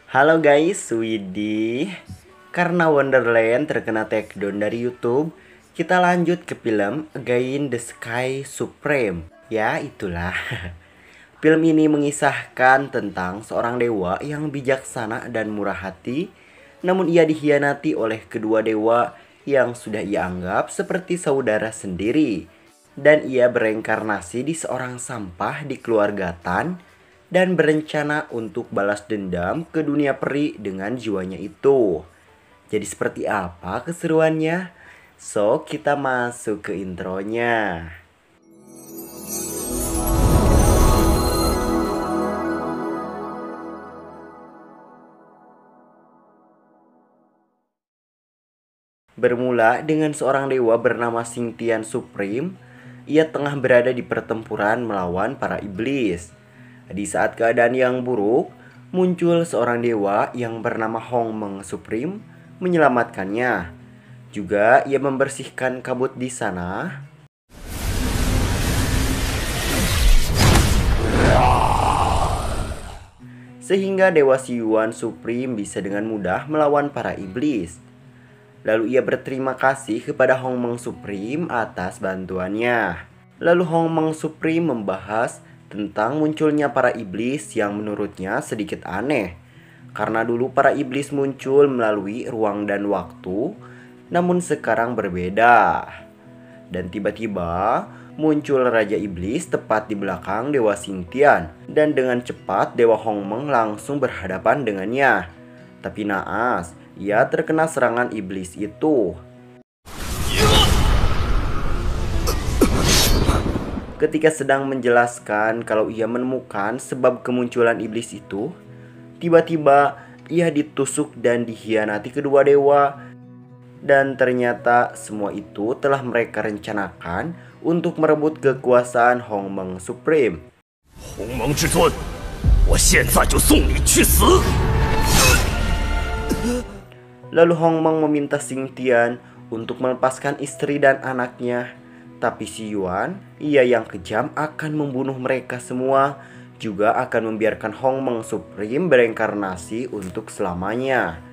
Halo guys, Widih. Karena Wonderland terkena takedown dari YouTube, kita lanjut ke film Again the Sky Supreme. Ya, itulah. Film ini mengisahkan tentang seorang dewa yang bijaksana dan murah hati, namun ia dikhianati oleh kedua dewa yang sudah ia anggap seperti saudara sendiri. Dan ia bereinkarnasi di seorang sampah di keluarga Tan dan berencana untuk balas dendam ke dunia peri dengan jiwanya itu. Jadi seperti apa keseruannya? So, kita masuk ke intronya. Bermula dengan seorang dewa bernama Xingtian Supreme. Ia tengah berada di pertempuran melawan para iblis. Di saat keadaan yang buruk, muncul seorang dewa yang bernama Hongmeng Supreme menyelamatkannya. Juga ia membersihkan kabut di sana. Sehingga Dewa Xiyuan Supreme bisa dengan mudah melawan para iblis. Lalu ia berterima kasih kepada Hongmeng Supreme atas bantuannya. Lalu Hongmeng Supreme membahas tentang munculnya para iblis yang menurutnya sedikit aneh. Karena dulu para iblis muncul melalui ruang dan waktu, namun sekarang berbeda. Dan tiba-tiba muncul Raja Iblis tepat di belakang Dewa Xingtian. Dan dengan cepat Dewa Hongmeng langsung berhadapan dengannya. Tapi naas, ia terkena serangan iblis itu. Ketika sedang menjelaskan kalau ia menemukan sebab kemunculan iblis itu, tiba-tiba ia ditusuk dan dikhianati kedua dewa. Dan ternyata semua itu telah mereka rencanakan untuk merebut kekuasaan Hongmeng Supreme. Hongmeng Zhizun, 我现在就送你去死! Lalu Hongmeng meminta Xingtian untuk melepaskan istri dan anaknya. Tapi Xiyuan, ia yang kejam, akan membunuh mereka semua. Juga akan membiarkan Hongmeng Supreme bereinkarnasi untuk selamanya.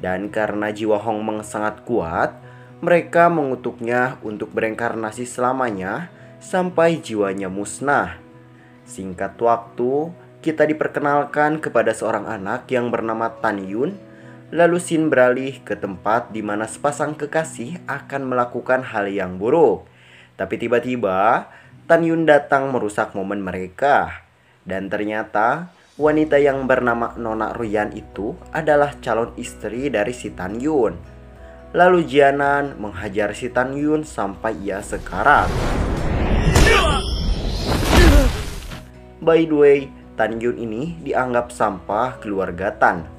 Dan karena jiwa Hongmeng sangat kuat, mereka mengutuknya untuk bereinkarnasi selamanya sampai jiwanya musnah. Singkat waktu, kita diperkenalkan kepada seorang anak yang bernama Tan Yun. Lalu Xin beralih ke tempat di mana sepasang kekasih akan melakukan hal yang buruk. Tapi tiba-tiba Tan Yun datang merusak momen mereka. Dan ternyata wanita yang bernama Nona Ruyan itu adalah calon istri dari si Tan Yun. Lalu Jianan menghajar si Tan Yun sampai ia sekarat. By the way, Tan Yun ini dianggap sampah keluarga Tan.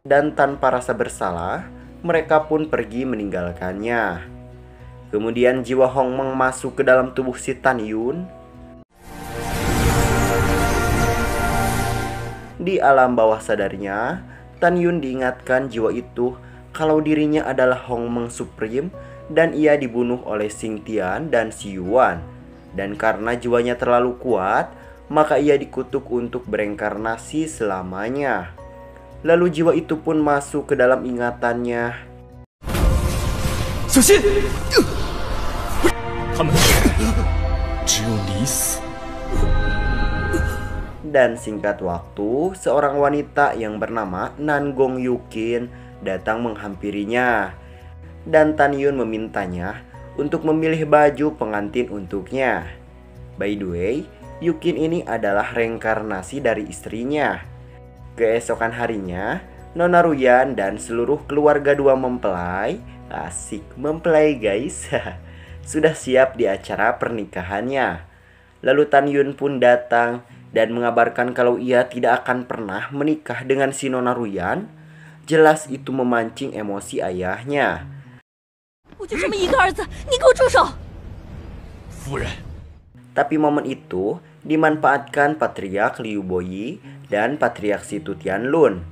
Dan tanpa rasa bersalah, mereka pun pergi meninggalkannya. Kemudian jiwa Hongmeng masuk ke dalam tubuh si Tan Yun. Di alam bawah sadarnya, Tan Yun diingatkan jiwa itu kalau dirinya adalah Hongmeng Supreme dan ia dibunuh oleh Xingtian dan Xiyuan. Dan karena jiwanya terlalu kuat, maka ia dikutuk untuk bereinkarnasi selamanya. Lalu jiwa itu pun masuk ke dalam ingatannya. Dan singkat waktu, seorang wanita yang bernama Nangong Yukin datang menghampirinya. Dan Tan Yun memintanya untuk memilih baju pengantin untuknya. By the way, Yukin ini adalah reinkarnasi dari istrinya. Keesokan harinya, Nona Ruyan dan seluruh keluarga dua mempelai, asik mempelai guys, sudah siap di acara pernikahannya. Lalu Tan Yun pun datang dan mengabarkan kalau ia tidak akan pernah menikah dengan si Nona Ruyan. Jelas itu memancing emosi ayahnya. Tapi momen itu dimanfaatkan Patriark Liu Boyi dan Patriark Situ Tianlun.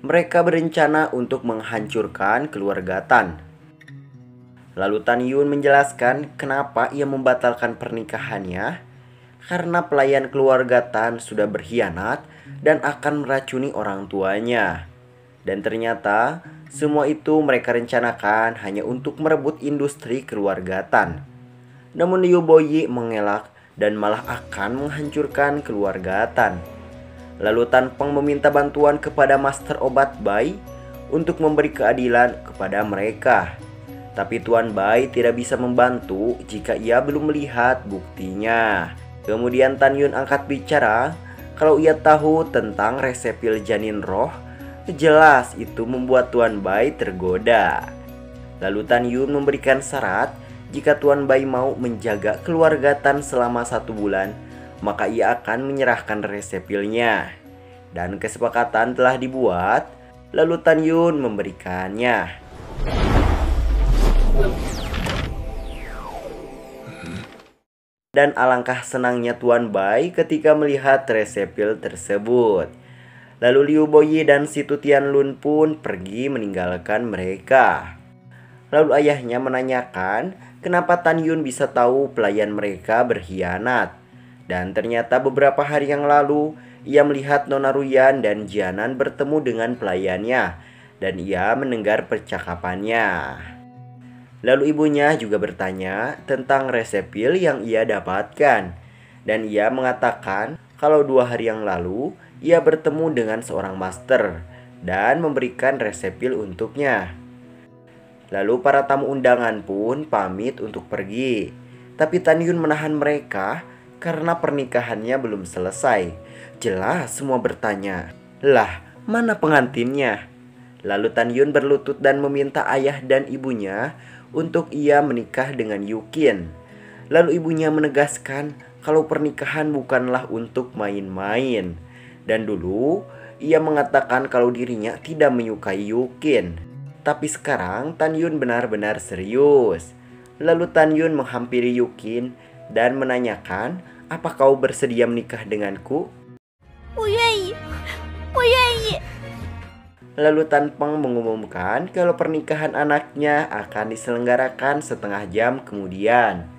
mereka berencana untuk menghancurkan keluarga Tan. Lalu Tan Yun menjelaskan kenapa ia membatalkan pernikahannya, karena pelayan keluarga Tan sudah berkhianat dan akan meracuni orang tuanya. Dan ternyata semua itu mereka rencanakan hanya untuk merebut industri keluarga Tan. Namun Liu Boyi mengelak dan malah akan menghancurkan keluarga Tan. Lalu Tan Peng meminta bantuan kepada Master Obat Bai untuk memberi keadilan kepada mereka. Tapi Tuan Bai tidak bisa membantu jika ia belum melihat buktinya. Kemudian Tan Yun angkat bicara kalau ia tahu tentang resep pil janin roh. Jelas itu membuat Tuan Bai tergoda. Lalu Tan Yun memberikan syarat jika Tuan Bai mau menjaga keluarga Tan selama 1 bulan, maka ia akan menyerahkan resep pilnya. Dan kesepakatan telah dibuat, lalu Tan Yun memberikannya. Dan alangkah senangnya Tuan Bai ketika melihat resep pil tersebut. Lalu Liu Boyi dan si Tu Tianlun pun pergi meninggalkan mereka. Lalu ayahnya menanyakan kenapa Tan Yun bisa tahu pelayan mereka berkhianat. Dan ternyata beberapa hari yang lalu ia melihat Nona Ruyan dan Jianan bertemu dengan pelayannya, dan ia mendengar percakapannya. Lalu ibunya juga bertanya tentang resep pil yang ia dapatkan, dan ia mengatakan kalau 2 hari yang lalu ia bertemu dengan seorang master dan memberikan resep pil untuknya. Lalu para tamu undangan pun pamit untuk pergi. Tapi Tan Yun menahan mereka karena pernikahannya belum selesai. Jelas semua bertanya, "Lah, mana pengantinnya?" Lalu Tan Yun berlutut dan meminta ayah dan ibunya untuk ia menikah dengan Yukin. Lalu ibunya menegaskan kalau pernikahan bukanlah untuk main-main. Dan dulu ia mengatakan kalau dirinya tidak menyukai Yukin. Tapi sekarang Tan Yun benar-benar serius. Lalu Tan Yun menghampiri Yukin dan menanyakan, "Apa kau bersedia menikah denganku?" Lalu Tan Peng mengumumkan kalau pernikahan anaknya akan diselenggarakan setengah jam kemudian.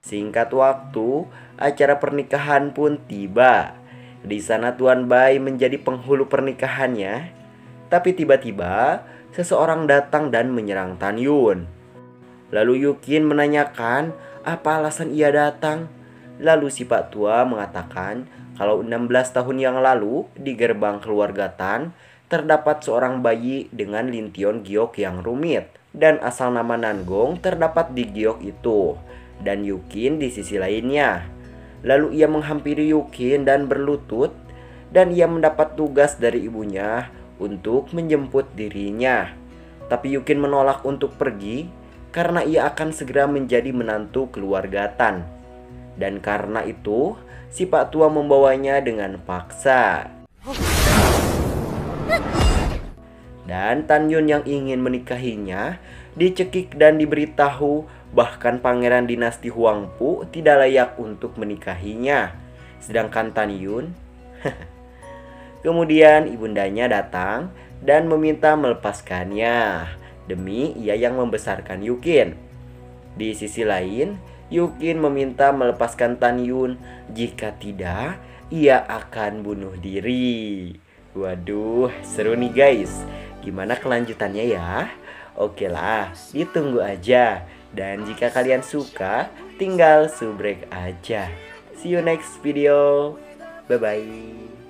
Singkat waktu, acara pernikahan pun tiba. Di sana Tuan Bai menjadi penghulu pernikahannya. Tapi tiba-tiba seseorang datang dan menyerang Tan Yun. Lalu Yukin menanyakan apa alasan ia datang. Lalu si Pak Tua mengatakan kalau 16 tahun yang lalu di gerbang keluarga Tan terdapat seorang bayi dengan lintion giok yang rumit. Dan asal nama Nangong terdapat di giok itu. Dan Yukin di sisi lainnya. Lalu ia menghampiri Yukin dan berlutut, dan ia mendapat tugas dari ibunya untuk menjemput dirinya. Tapi Yukin menolak untuk pergi karena ia akan segera menjadi menantu keluarga Tan. Dan karena itu si Pak Tua membawanya dengan paksa. Dan Tan Yun yang ingin menikahinya dicekik dan diberitahu bahkan pangeran dinasti Huangpu tidak layak untuk menikahinya. Sedangkan Tan Yun kemudian ibundanya datang dan meminta melepaskannya demi ia yang membesarkan Yukin. Di sisi lain, Yukin meminta melepaskan Tan Yun, jika tidak ia akan bunuh diri. Waduh, seru nih guys. Gimana kelanjutannya ya? Oke lah, ditunggu aja. Dan jika kalian suka, tinggal subrek aja. See you next video. Bye-bye.